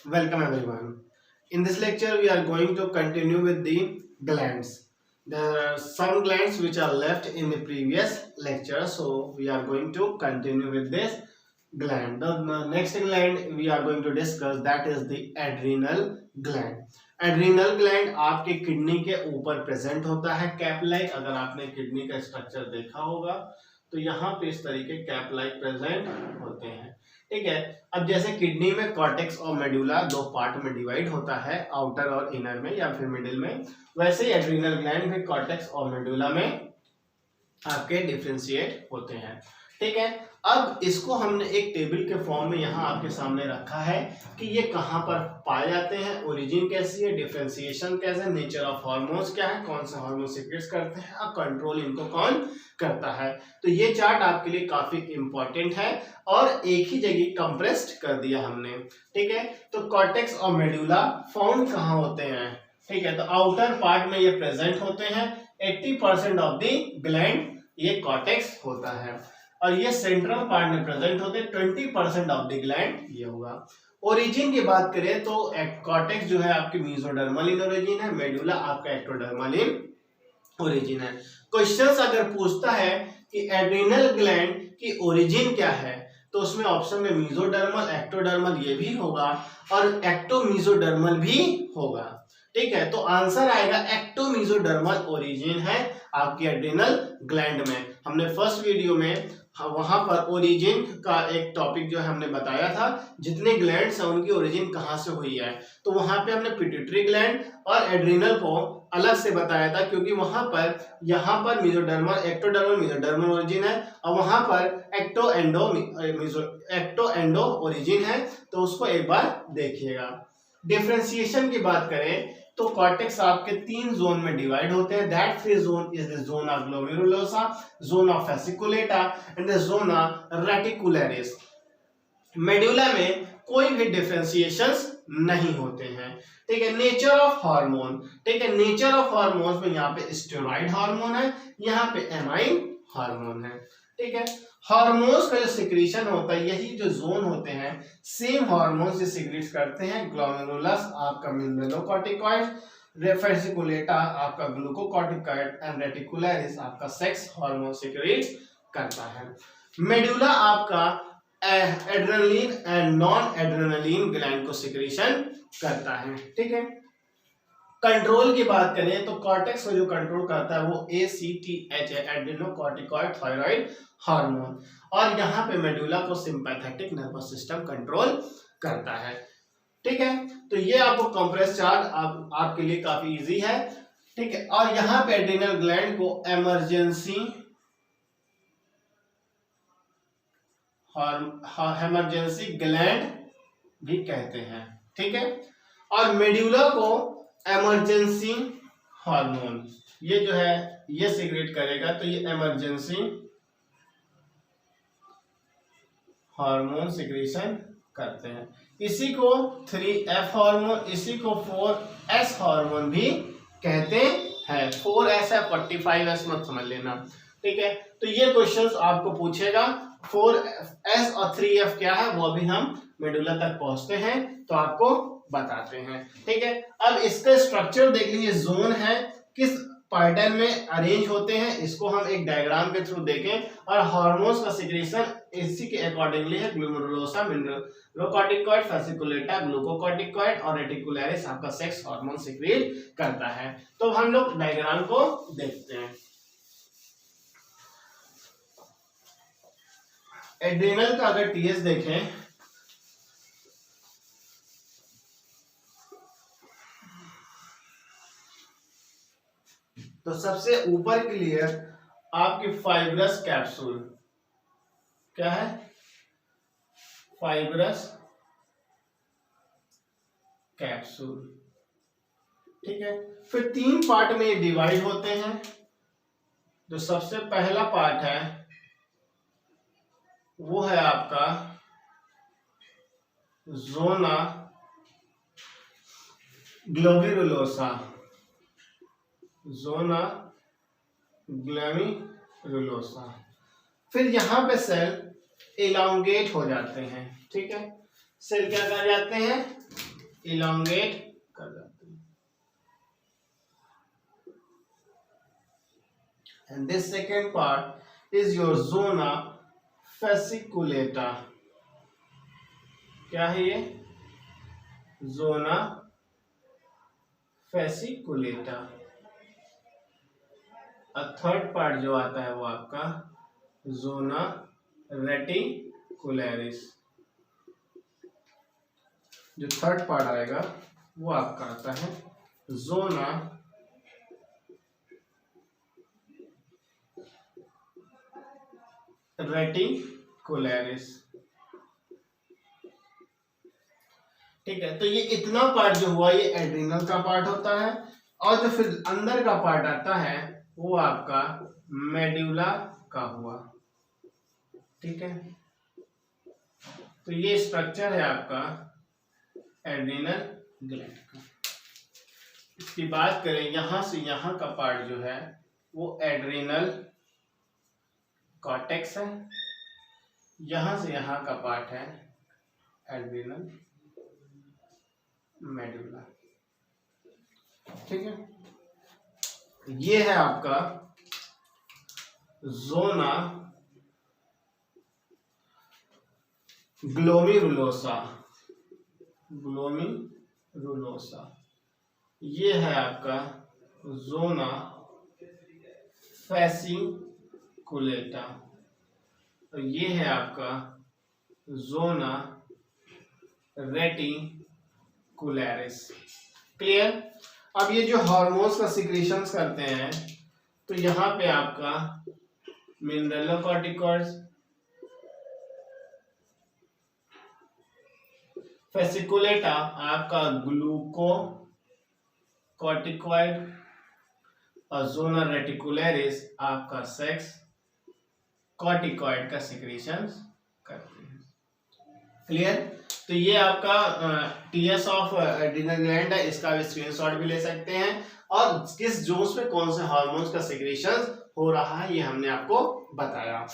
Welcome everyone. In this lecture, we are going to continue with the glands. There are some glands which are left in the previous lecture, so we are going to continue with this gland. The next gland we are going to discuss, that is the adrenal gland. Adrenal gland आपके kidney के ऊपर present होता है cap like. अगर आपने kidney का structure देखा होगा तो यहाँ पे इस तरीके कैप लाइक प्रेजेंट होते हैं. ठीक है. अब जैसे किडनी में कॉर्टेक्स और मेडुला दो पार्ट में डिवाइड होता है, आउटर और इनर में या फिर मिडिल में, वैसे ही एड्रीनल ग्लैंड भी कॉर्टेक्स और मेडुला में आपके डिफरेंशिएट होते हैं. ठीक है. अब इसको हमने एक टेबल के फॉर्म में यहाँ आपके सामने रखा है कि ये कहाँ पर पाए जाते हैं, ओरिजिन कैसी है, डिफरेंशिएशन कैसे, नेचर ऑफ हार्मोन्स क्या है, कौन सा हार्मोन सीक्रेट करते हैं और कंट्रोल इनको कौन करता है. तो ये चार्ट आपके लिए काफी इंपॉर्टेंट है और एक ही जगह कंप्रेस्ड कर दिया हमने. ठीक है. तो कॉर्टेक्स और मेडुला फाउंड कहाँ होते हैं. ठीक है. तो आउटर पार्ट में ये प्रेजेंट होते हैं. 80% ऑफ द ग्लैंड ये कॉर्टेक्स होता है और ये सेंट्रल पार्ट में प्रेजेंट होते हैं. 20% ऑफ द ग्लैंड ये होगा. ओरिजिन की बात करें तो कॉर्टेक्स जो है आपकी मेसोडर्मल इन ओरिजिन है, मेडुला आपका एक्टोडर्मल इन ओरिजिन है. क्वेश्चंस अगर पूछता है कि एड्रीनल ग्लैंड की ओरिजिन क्या है तो उसमें ऑप्शन में मेसोडर्मल, एक्टोडर्मल ये भी होगा और एक्टोमेसोडर्मल भी होगा. ठीक है. तो आंसर आएगा एक्टोमेसोडर्मल ओरिजिन है आपकी एड्रीनल ग्लैंड में. हमने फर्स्ट वीडियो में वहां पर ओरिजिन का एक टॉपिक जो है हमने बताया था, जितने ग्लैंड्स हैं उनकी ओरिजिन कहाँ से हुई है. तो वहां पे हमने पिट्यूटरी ग्लैंड और एड्रीनल को अलग से बताया था क्योंकि वहां पर यहाँ पर मेसोडर्मल, एक्टोडर्मल, मेसोडर्मल ओरिजिन है और वहां पर एक्टो एंडो ओरिजिन है. तो उसको एक बार देखिएगा. डिफरेंशिएशन की बात करें तो कॉर्टेक्स आपके 3 जोन में डिवाइड होते हैं. That 3 zone is the zone of glomerulosa, zone of fasciculata and the zone of reticularis. Medulla में कोई भी डिफरेंशिएशंस नहीं होते हैं. ठीक है. Nature of hormone. ठीक है. नेचर ऑफ हार्मोन्स में यहाँ पे स्टेरॉइड हार्मोन है, यहाँ पे एमाइन हार्मोन है. ठीक है. हार्मोन्स का जो सिक्रीशन होता है, यही जो जोन होते हैं सेम हार्मोन्स से सिक्रीट करते हैं. ग्लोमेरुलस आपका मिनरलोकॉर्टिकॉइड, फेसिकुलेटा आपका ग्लूकोकॉर्टिकॉइड एंड रेटिकुलरिस आपका सेक्स हार्मोन सिक्रीट करता है. मेडुला आपका adrenaline and non adrenaline gland को सिक्रीशन करता है. ठीक है. कंट्रोल की बात करें तो कॉर्टेक्स को जो कंट्रोल करता है वो ACTH है, एड्रेनोकॉर्टिकॉइड थायराइड हार्मोन, और यहाँ पे मेडुला को सिंपैथेटिक नर्वस सिस्टम कंट्रोल करता है. ठीक है. तो ये आपको कंप्रेस चार्ट आपके लिए काफी इजी है. ठीक है. और यहाँ पे एड्रेनल ग्लैंड को इमरजेंसी ग्लैंड भी कहते हैं. ठीक है. और मेडुला को इमरजेंसी हार्मोन ये जो है ये सिक्रेट करेगा, तो ये इमरजेंसी हार्मोन सिक्रेशन करते हैं. इसी को 3F हार्मोन, इसी को 4S हार्मोन भी कहते हैं. 4S है, 45S मत समझ लेना. ठीक है. तो ये क्वेश्चंस आपको पूछेगा. 4S और 3F क्या है वो अभी हम मेडुला तक पहुंचते हैं तो आपको बताते हैं. ठीक है. अब इसका स्ट्रक्चर देख लीजिए. जोन है, किस पैटर्न में अरेंज होते हैं इसको हम एक डायग्राम के थ्रू देखें. और हार्मोन्स का सिक्रेशन इसी के अकॉर्डिंगली है. ग्लोमेरुलोसा, मिनरलोकॉर्टिकॉइड, फेसिकुलेटा, ग्लूकोकॉर्टिकॉइड और रेटिकुलरिस आपका सेक्स हार्मोन सिक्रेट करता है. तो हम लोग डायग्राम को देखते हैं. एड्रेनल का अगर TS देखें तो सबसे ऊपर के लिए आपकी फाइब्रस कैप्सूल क्या है, फाइब्रस कैप्सूल. ठीक है. फिर 3 पार्ट में डिवाइड होते हैं. जो सबसे पहला पार्ट है वो है आपका जोना ग्लोमेरुलोसा, जोना ग्लोमेरुलोसा. फिर यहां पे सेल एलोंगेट हो जाते हैं. ठीक है. सेल क्या कर जाते हैं, इलोंगेट कर जाते हैं। And this second part is your zona fasciculata. क्या है ये? Zona fasciculata. और थर्ड पार्ट जो आता है वो आपका जोना रेटिकुलरिस। जो थर्ड पार्ट आएगा वो आपका आता है जोना रेटिकुलरिस। ठीक है, तो ये इतना पार्ट जो हुआ ये एड्रिनल का पार्ट होता है, और जो फिर अंदर का पार्ट आता है वो आपका मेडुला का हुआ। ठीक है, तो ये स्ट्रक्चर है आपका एड्रिनल ग्लैंड का। इसकी बात करें यहां से यहां का पार्ट जो है वो एड्रिनल कॉर्टेक्स है, यहां से यहां का पार्ट है एड्रिनल मेडुला। ठीक है, ये है आपका जोना ग्लोमेरुलोसा। ग्लोमेरुलोसा ये है आपका जोना फेसिकुलेटा, और ये है आपका जोना रेटिकुलरिस। क्लियर? अब ये जो हार्मोन्स का सिक्रीशंस करते हैं, तो यहाँ पे आपका मिनरलोकॉर्टिकॉइड्स, फेसिकुलेटा आपका ग्लूकोकॉर्टिकॉइड, और जोना रेटिकुलरिस आपका सेक्स कॉर्टिकॉइड का सिक्रीशंस करते हैं। क्लियर? तो ये आपका टीएस ऑफ एड्रिनल ग्लैंड है, इसका भी स्क्रीनशॉट भी ले सकते हैं, और किस जोन्स में कौन से हार्मोन्स का सिक्रीशन हो रहा है ये हमने आपको बताया।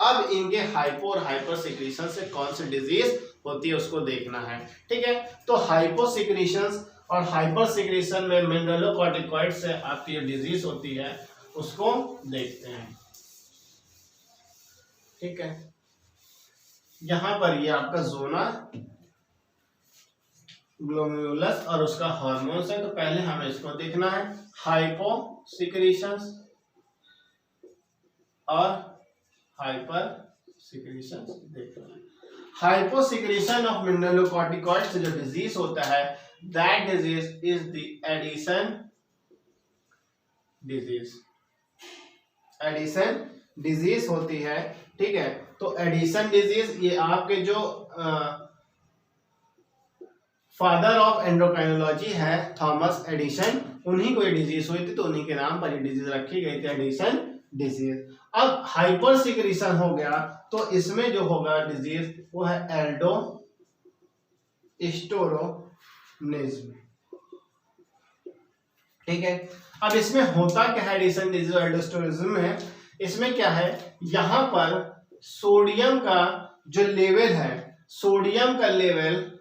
अब इनके हाइपो और हाइपर सिक्रीशन से कौन सी डिजीज होती है उसको देखना है। ठीक है, तो हाइपो सिक्रीशन और हाइपर सिक्रीशन में मिनरलोकॉर्टिकॉइड से आपकी जो डिजीज होती है उसको देखते हैं। ठीक है, यहां पर ये आपका जोना ग्लोमेरुलस और उसका हार्मोन्स है, तो पहले हमें इसको देखना है हाइपो सिक्रीशंस और हाइपर सिक्रीशंस देखना है। हाइपो सिक्रीशन ऑफ मिनरलोकॉर्टिकॉइड से जो डिजीज होता है that disease is the Addison disease. Addison disease होती है। ठीक है, तो एडिशन डिजीज ये आपके जो फादर ऑफ एंडोक्राइनोलॉजी है थॉमस एडिशन, उन्हीं को ये डिजीज हुई थी, तो उन्हीं के नाम पर ये डिजीज रखी गई थी एडिशन डिजीज। अब हाइपर सिक्रीशन हो गया तो इसमें जो होगा डिजीज वो है एल्डोस्टेरोनिज्म। ठीक है, अब इसमें होता क्या है एडिशन डिजीज और एल्डोस्टेरोनिज्म में, इसमें क्या है यहां पर सोडियम का जो लेवल है, सोडियम का लेवल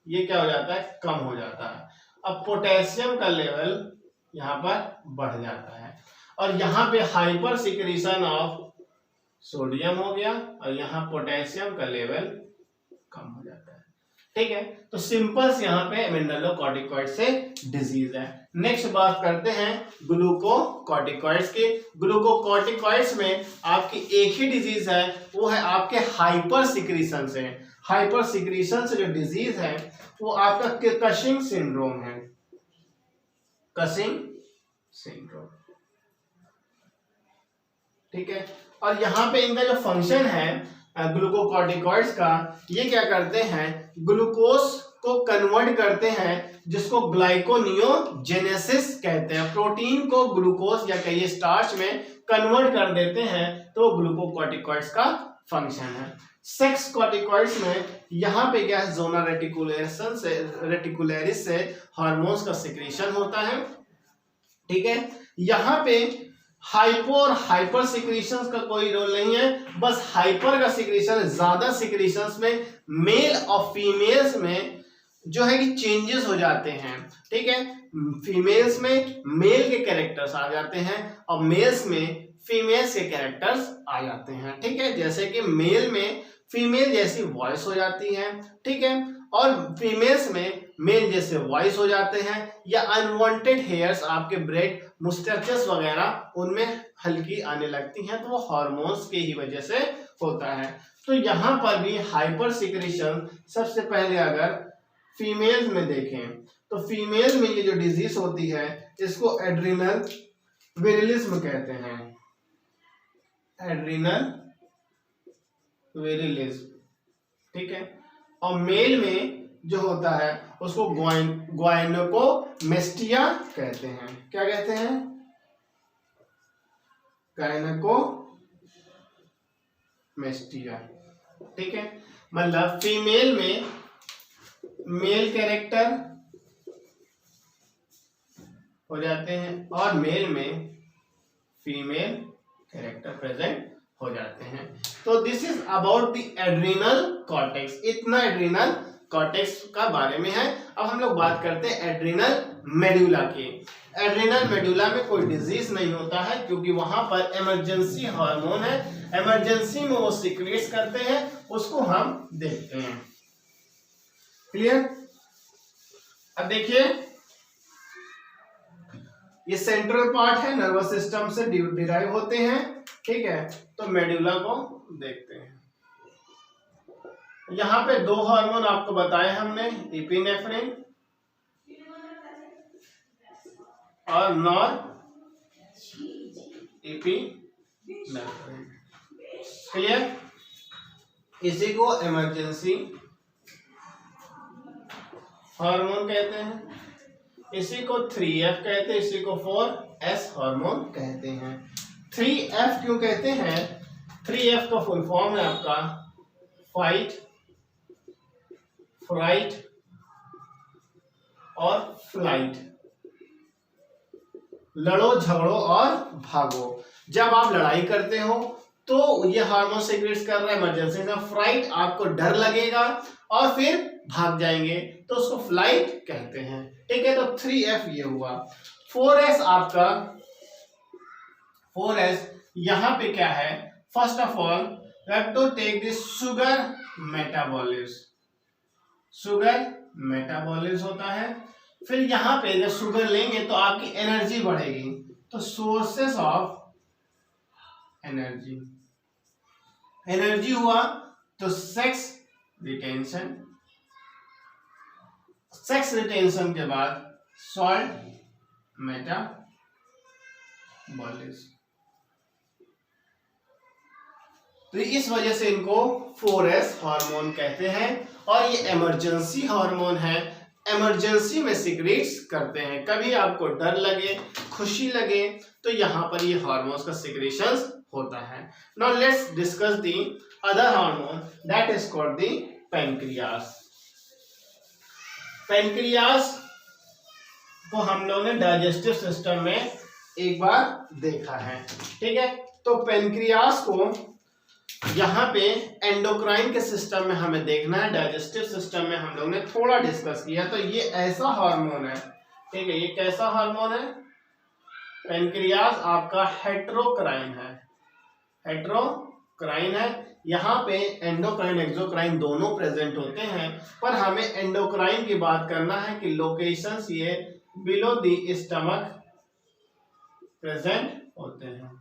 ये क्या हो जाता है कम हो जाता है, अब पोटेशियम का लेवल यहां पर बढ़ जाता है, और यहां पे हाइपर सिक्रीशन ऑफ सोडियम हो गया और यहां पोटेशियम का लेवल कम हो जाता है। ठीक है, तो सिंपल्स यहां पे मिनरलोकॉर्टिकॉइड से डिजीज है। नेक्स्ट बात करते हैं ग्लूकोकॉर्टिकॉइड्स की। ग्लूकोकॉर्टिकॉइड्स में आपकी एक ही डिजीज है, वो है आपके हाइपर सिक्रीशन से। हाइपर सिक्रीशन से जो डिजीज है वो आपका कशिंग सिंड्रोम है। Cushing syndrome. ठीक है, और यहाँ पे इनका जो फंक्शन है ग्लूकोकॉर्टिकॉइड्स का, ये क्या करते हैं ग्लूकोज को कन्वर्ट करते हैं, जिसको ग्लाइकोनियोजेनेसिस कहते हैं। प्रोटीन को ग्लूकोज या कहिए स्टार्च में कन्वर्ट कर देते हैं, तो ग्लूकोकॉर्टिकॉइड्स का फंक्शन है। सेक्स कॉर्टिकॉइड्स में यहाँ पे क्या है जोना रेटिकुलरिस से हार्मोन्स का सिक्रीशन होता है। ठीक है, यहाँ पे हाइपो और हाइपर सिक्रीशंस का कोई रोल नहीं है, बस हाइपर का सिक्रीशन ज्यादा सिक्रीशंस में मेल और फीमेल्स में जो है कि चेंजेस हो जाते हैं, ठीक है। फीमेल्स में मेल के कैरेक्टर्स आ जाते हैं और मेल्स में फीमेल्स के कैरेक्टर्स आ जाते हैं, ठीक है। जैसे कि मेल में फीमेल जैसी वॉइस हो जाती है, ठीक है, और फीमेल्स में मेल जैसे वॉइस हो जाते हैं, या अनवांटेड हेयर्स आपके ब्रेड मुस्टैचेस वगैरह उनमें हल्की आने लगती हैं, तो वो हार्मोन्स के ही वजह से होता है। तो यहाँ पर भी हाइपर सिक्रेशन सबसे पहले अगर फीमेल्स में देखें तो फीमेल में ये जो डिजीज होती है इसको एड्रिनल विरिलिज्म कहते हैं, एड्रिनल विरिलिज्म, ठीक है। और मेल में जो होता है उसको ग्वाइनोकोमेस्टिया कहते हैं। क्या कहते हैं? गायनेकोमेस्टिया, ठीक है। मतलब फीमेल में मेल कैरेक्टर हो जाते हैं और मेल में फीमेल कैरेक्टर प्रेजेंट हो जाते हैं। तो this is about the adrenal cortex. इतना एड्रिनल कॉर्टेक्स का बारे में है। अब हम लोग बात करते हैं एड्रिनल मेडुला की। एड्रिनल मेडुला में कोई डिजीज नहीं होता है क्योंकि वहां पर इमरजेंसी हार्मोन है, इमरजेंसी में वो सीक्रेट्स करते हैं, उसको हम देखते हैं। क्लियर? अब देखिए ये सेंट्रल पार्ट है, नर्वस सिस्टम से डिराइव होते हैं, ठीक है। तो मेडुला को देखते हैं। यहां पे दो हार्मोन आपको बताए हमने, एपिनेफ्रिन और नॉर एपिनेफ्रिन। क्लियर? इसी को इमरजेंसी हार्मोन कहते हैं, इसी को 3F कहते हैं, इसी को 4S हार्मोन कहते हैं। 3F क्यों कहते हैं? 3F का फुल फॉर्म है आपका फाइट, फ्राइट और फ्लाइट। लड़ो, झगड़ो और भागो। जब आप लड़ाई करते हो तो ये हार्मोन सीक्रेट्स कर रहा है इमरजेंसी में। फ्राइट आपको डर लगेगा और फिर भाग जाएंगे तो उसको फ्लाइट कहते हैं, ठीक है। तो 3F ये हुआ। 4S आपका 4S यहां पे क्या है? First of all we have to take this sugar metabolism. Sugar metabolism होता है। फिर यहां पे जब शुगर लेंगे तो आपकी एनर्जी बढ़ेगी, तो सोर्सेस ऑफ एनर्जी, एनर्जी हुआ तो सेक्स रिटेंशन, सेक्स रिटेंशन के बाद सॉल्ट मेटाबॉलिज्म। तो इस वजह से इनको 4S हार्मोन कहते हैं और ये इमरजेंसी हार्मोन है, इमरजेंसी में सीक्रेट्स करते हैं। कभी आपको डर लगे, खुशी लगे तो यहां पर ये हार्मोन्स का सीक्रेशंस होता है। Now let's discuss the other hormone that is called the pancreas. Pancreas को हम लोगों ने डाइजेस्टिव सिस्टम में एक बार देखा है, ठीक है। तो पैनक्रियास को यहाँ पे एंडोक्राइन के सिस्टम में हमें देखना है, डाइजेस्टिव सिस्टम में हम लोग ने थोड़ा डिस्कस किया। तो ये ऐसा हार्मोन है, ठीक है। ये कैसा हार्मोन है? पैनक्रियास आपका हेट्रोक्राइन है, हेट्रोक्राइन है। यहाँ पे एंडोक्राइन एक्सोक्राइन दोनों प्रेजेंट होते हैं, पर हमें एंडोक्राइन की बात करना है कि लोकेशंस ये बिलो द स्टमक प्रेजेंट होते हैं,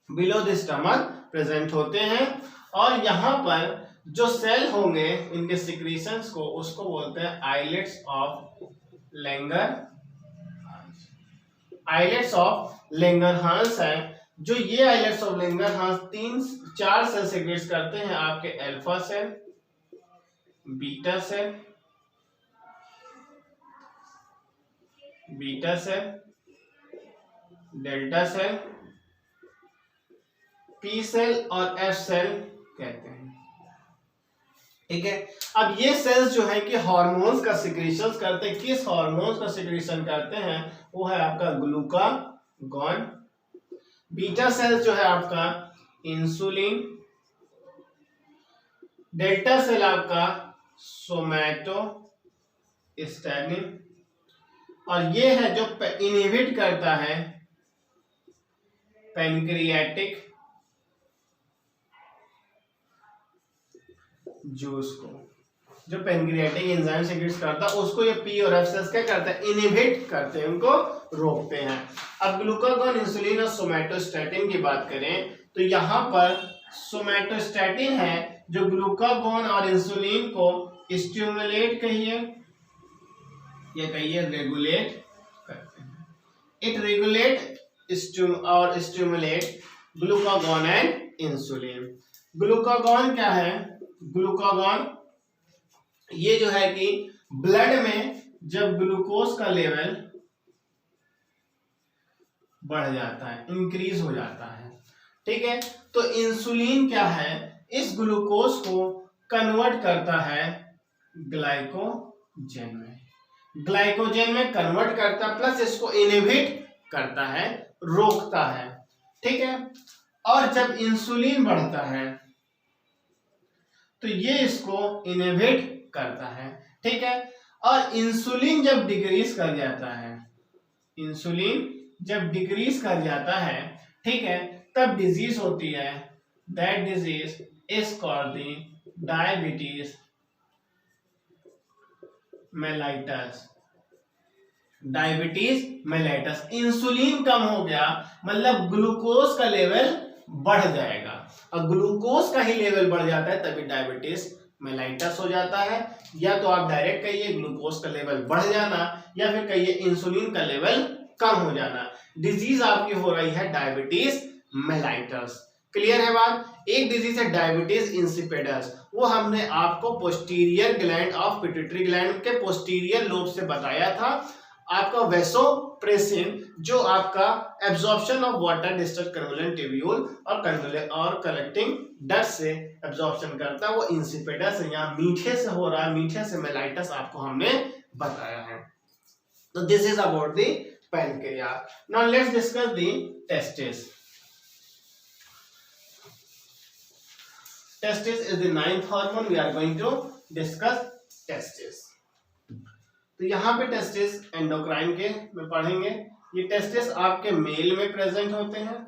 बिलो द स्टमक प्रेजेंट होते हैं। और यहाँ पर जो सेल होंगे इनके सिक्रीशंस को, उसको बोलते हैं islets of Langer, islets of Langerhans है। जो ये islets of Langerhans 3-4 cell secrete करते हैं, आपके alpha cell, beta cell, delta cell, P cell और एफ सेल कहते हैं, ठीक है। अब ये सेल्स जो है कि हार्मोन्स का सिक्रीशन करते हैं। किस हार्मोन्स का सिक्रीशन करते हैं? वो है आपका ग्लूकागॉन। बीटा सेल्स जो है आपका इंसुलिन, डेल्टा सेल आपका सोमैटोस्टैटिन, और ये है जो इनहिबिट करता है पैनक्रियाटिक जूस को। जो पैनक्रियाटिक एंजाइम सिक्रीट करता है उसको ये पी और एफ सेल्स क्या करते हैं, इनहिबिट करते हैं, उनको रोकते हैं। अब ग्लूकागॉन, इंसुलिन और सोमैटोस्टैटिन की बात करें तो यहाँ पर सोमैटोस्टैटिन है जो ग्लूकागॉन और इंसुलिन को स्टिमुलेट कहिए या कहिए रेगुलेट करते हैं। इट रेगुलेट और stimulate glucagon and insulin. Glucagon क्या है, ग्लूकागॉन ये जो है कि ब्लड में जब ग्लूकोज का लेवल बढ़ जाता है, इंक्रीज हो जाता है, ठीक है, तो इंसुलिन क्या है, इस ग्लूकोज को कन्वर्ट करता है ग्लाइकोजन में, ग्लाइकोजन में कन्वर्ट करता है, प्लस इसको इनहिबिट करता है, रोकता है, ठीक है। और जब इंसुलिन बढ़ता है तो ये इसको इनहिबिट करता है, ठीक है। और इंसुलिन जब डिक्रीज कर जाता है, इंसुलिन जब डिक्रीज कर जाता है, ठीक है, तब डिजीज होती है, that disease is called the diabetes mellitus, diabetes mellitus. Insulin कम हो गया मतलब ग्लूकोज का लेवल बढ़ जाएगा, और ग्लूकोज का ही लेवल बढ़ जाता है तभी डायबिटीज मेलाइटस हो जाता है। या तो आप डायरेक्ट कहिए ग्लूकोज का लेवल बढ़ जाना, या फिर कहिए इंसुलिन का लेवल कम हो जाना, डिजीज आपकी हो रही है डायबिटीज मेलाइटस। क्लियर है बात। एक डिजीज है डायबिटीज इंसिपिडस, वो हमने आपको posterior gland of pituitary gland के पोस्टीरियर लोब से बताया था। आपका वेसोप्रेसिन जो आपका absorption of water disturb convoluted tubule और कलेक्टिंग डक्ट से एब्जॉर्प्शन करता है, वो इंसिपिडस यहाँ मीठे से हो रहा है, मीठे से मेलाइटस आपको हमने बताया है। तो this is about the pancreas. Now let's discuss the testes. Testis is the ninth hormone. We are going to discuss testis. तो यहाँ पे टेस्टिस एंडोक्राइन के में पढ़ेंगे। ये टेस्टिस आपके मेल में प्रेजेंट होते हैं,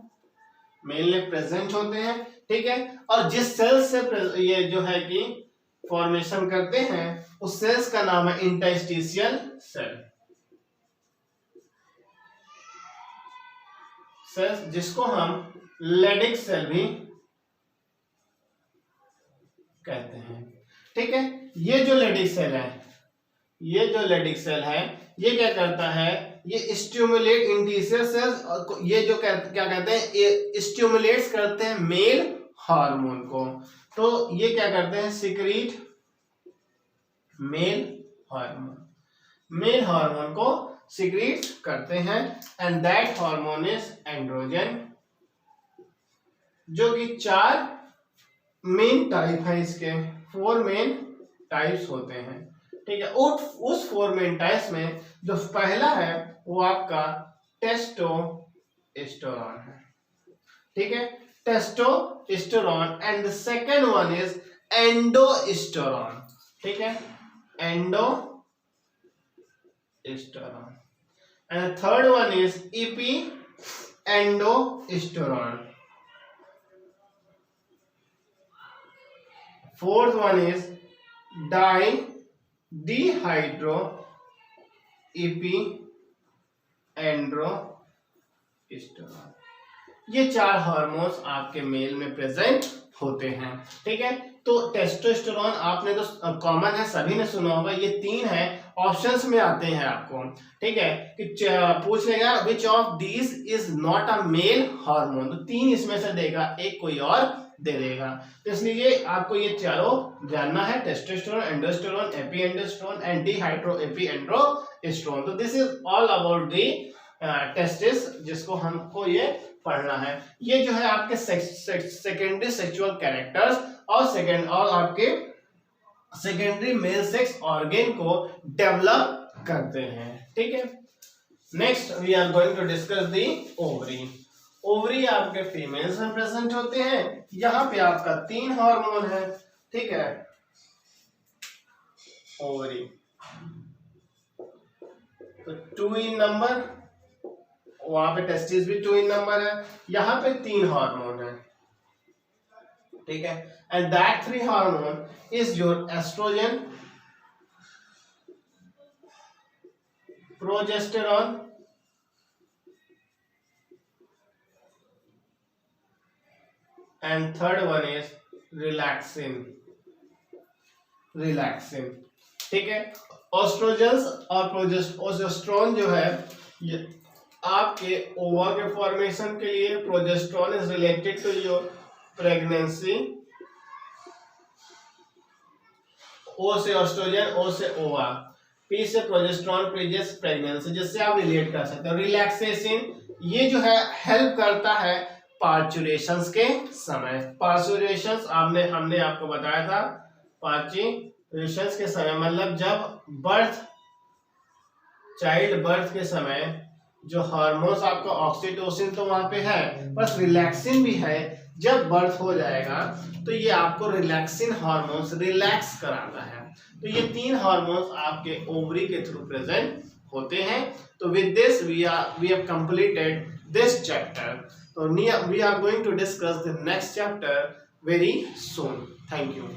मेल में प्रेजेंट होते हैं, ठीक है। और जिस सेल्स से ये जो है कि फॉर्मेशन करते हैं उस सेल्स का नाम है इंटरस्टिशियल सेल, सेल्स जिसको हम लेडिक सेल भी कहते हैं, ठीक है। ये जो लेडिक सेल है, ये जो लेडिक सेल है, ये क्या करता है, ये स्टिमुलेट इंटीरियर सेल्स, ये जो क्या कहते हैं, ये स्टिमुलेट्स करते हैं मेल हार्मोन को। तो ये क्या करते हैं, secrete male hormone, male hormone को सिक्रीट करते हैं, and that hormone is androgen, जो कि 4 मेन टाइप है, इसके 4 मेन टाइप्स होते हैं, ठीक है। उस 4 मेन टाइप्स में जो पहला है वो आपका टेस्टोस्टेरोन है, ठीक है, testosterone, and the second one is androsterone, ठीक है, एंडोस्टेरोन, and the third one is epiendosterone, fourth one is dihydroepiandrosterone। ये 4 हार्मोन्स आपके मेल में प्रेजेंट होते हैं, ठीक है। तो टेस्टोस्टेरोन आपने तो कॉमन है, सभी ने सुना होगा, ये 3 है, ऑप्शंस में आते हैं आपको, ठीक है, कि पूछ लेगा which of these is not a male hormone, तो 3 इसमें से देगा, एक कोई और दे देगा, तो इसलिए आपको ये चारों जानना है, टेस्टोस्टेरोन, एंडोस्टेरोन, एपिएंडोस्टेरोन एंड डिहाइड्रोएपिएंड्रोस्टेरोन। तो this is all about the testis, जिसको हमको ये पढ़ना है। ये जो है आपके सेकेंडरी सेक्सुअल कैरेक्टर्स और आपके सेकेंडरी मेल सेक्स ऑर्गन को डेवलप करते हैं, ठीक है। Next we are going to discuss the ovary. Ovary आपके फीमेल्स में प्रेजेंट होते हैं। यहाँ पे आपका 3 हार्मोन है, ठीक है, ओवरी। तो 2 इन नंबर, वहां पे टेस्टिस भी 2 इन नंबर है, यहाँ पे 3 हार्मोन है, ठीक है। And that 3 hormone is your estrogen, progesterone and third one is relaxin, relaxin, ठीक है। ऑस्ट्रोजन्स और प्रोजेस्टेरॉन जो है ये आपके ओवा के फॉर्मेशन के लिए, progesterone is related to your pregnancy, or से ऑस्ट्रोजन, ओ से ओवा, पी से प्रोजेस्टेरॉन, प्रीजियस प्रेगनेंसी, जिससे आप रिलेट कर सकते हो। रिलैक्सेशन ये जो है हेल्प करता है पार्चुरेशंस के समय। पार्चुरेशंस हमने आपको बताया था, पार्चुरेशंस के समय मतलब जब बर्थ, चाइल्ड बर्थ के समय जो हार्मोन्स आपका ऑक्सीटोसिन तो वहां पे है, बस रिलैक्सिन भी है। जब बर्थ हो जाएगा तो ये आपको रिलैक्सिन हार्मोन्स रिलैक्स कराता है। तो ये 3 हार्मोन्स आपके ओवरी के थ्रू प्रेजेंट होते हैं। तो with this we have completed this chapter. तो we are going to discuss the next chapter very soon. Thank you.